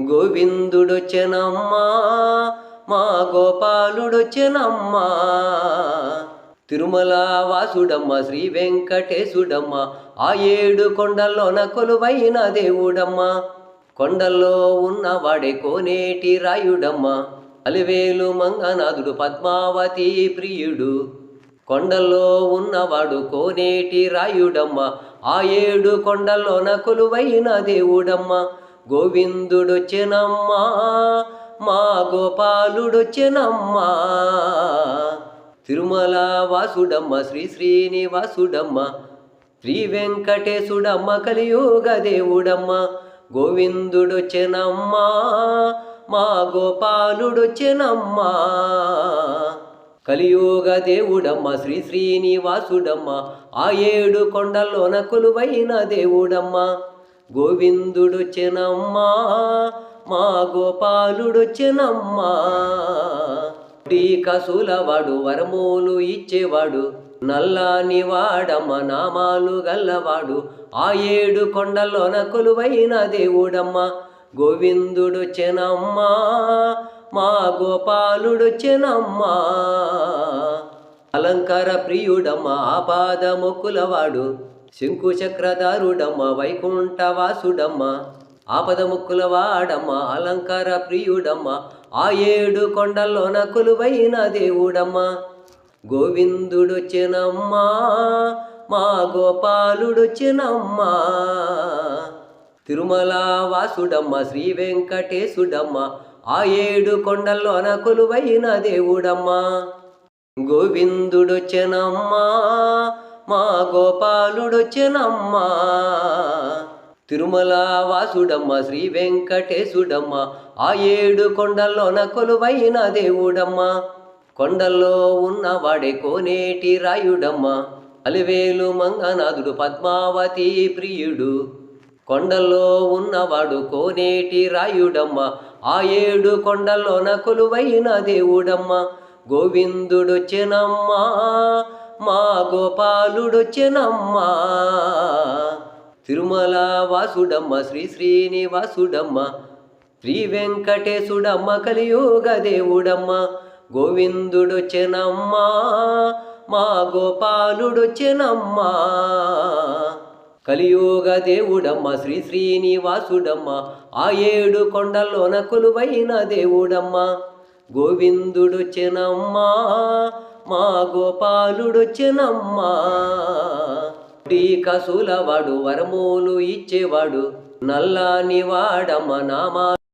గోవిందుడొచ్చెనమ్మా మా గోపాలుడొచ్చెనమ్మా. తిరుమల వాసుడమ్మ శ్రీ వెంకటేశుడమ్మ ఆ ఏడు కొండల్లోన కొలువైన దేవుడమ్మ. కొండల్లో ఉన్నవాడే కోనేటి రాయుడమ్మ, అలివేలు మంగనాథుడు పద్మావతి ప్రియుడు. కొండల్లో ఉన్నవాడు కోనేటి రాయుడమ్మ, ఆ ఏడు కొండల్లోన కొలువైన దేవుడమ్మ. గోవిందుడొచ్చెనమ్మా మా గోపాలుడొచ్చెనమ్మా. తిరుమల వాసుడమ్మ శ్రీ శ్రీనివాసుడమ్మ, శ్రీ వెంకటేశుడమ్మ కలియుగ దేవుడమ్మ. గోవిందుడొచ్చెనమ్మా మా గోపాలుడొచ్చెనమ్మా. కలియుగ దేవుడమ్మ శ్రీ శ్రీనివాసుడమ్మ, ఆ ఏడు కొండల్లోన కొలువైన దేవుడమ్మ. గోవిందుడొచ్చెనమ్మా మా గోపాలుడొచ్చెనమ్మా. కసులవాడు వరములు ఇచ్చేవాడు, నల్లాని వాడమ్మ నామాలు గల్లవాడు, ఆ ఏడు కొండల్లోన కొలువైన దేవుడమ్మ. గోవిందుడొచ్చెనమ్మా మా గోపాలుడొచ్చెనమ్మా. అలంకార ప్రియుడమ్మ ఆపాద మొక్కులవాడు, శంకు చక్రధారుడమ్మ వైకుంఠవాసుడమ్మ. ఆపద మొక్కులవాడమ్మ అలంకార ప్రియుడమ్మ, ఆ ఏడు కొండల్లోన కొలువైన దేవుడమ్మ. గోవిందుడొచ్చెనమ్మా మా గోపాలుడొచ్చెనమ్మా. తిరుమల వాసుడమ్మ శ్రీ వెంకటేశుడమ్మ, ఆ ఏడు కొండల్లోన కొలువైన దేవుడమ్మ. గోవిందుడొచ్చెనమ్మా మా గోపాలుడొచ్చెనమ్మా. తిరుమల వాసుడమ్మ శ్రీ వెంకటేశుడమ్మ, ఆ ఏడు కొండల్లోన కొలువైన దేవుడమ్మ. కొండల్లో ఉన్నవాడే కోనేటి రాయుడమ్మ, అలివేలు మంగనాథుడు పద్మావతి ప్రియుడు. కొండల్లో ఉన్నవాడు కోనేటి రాయుడమ్మ, ఆ ఏడు కొండల్లోన కొలువైన దేవుడమ్మ. గోవిందుడొచ్చెనమ్మా మా గోపాలుడొచ్చెనమ్మా. తిరుమల వాసుడమ్మ శ్రీ శ్రీనివాసుడమ్మ, శ్రీ వెంకటేశుడమ్మ కలియుగ దేవుడమ్మ. గోవిందుడొచ్చెనమ్మా మా గోపాలుడొచ్చెనమ్మా. కలియుగ దేవుడమ్మ శ్రీ శ్రీనివాసుడమ్మ, ఆ ఏడు కొండల్లోన కొలువైన దేవుడమ్మ. గోవిందుడొచ్చెనమ్మా మా గోపాలుడొచ్చెనమ్మా. కసులవాడు వరములు ఇచ్చేవాడు, నల్లాని వాడమ్మ నామా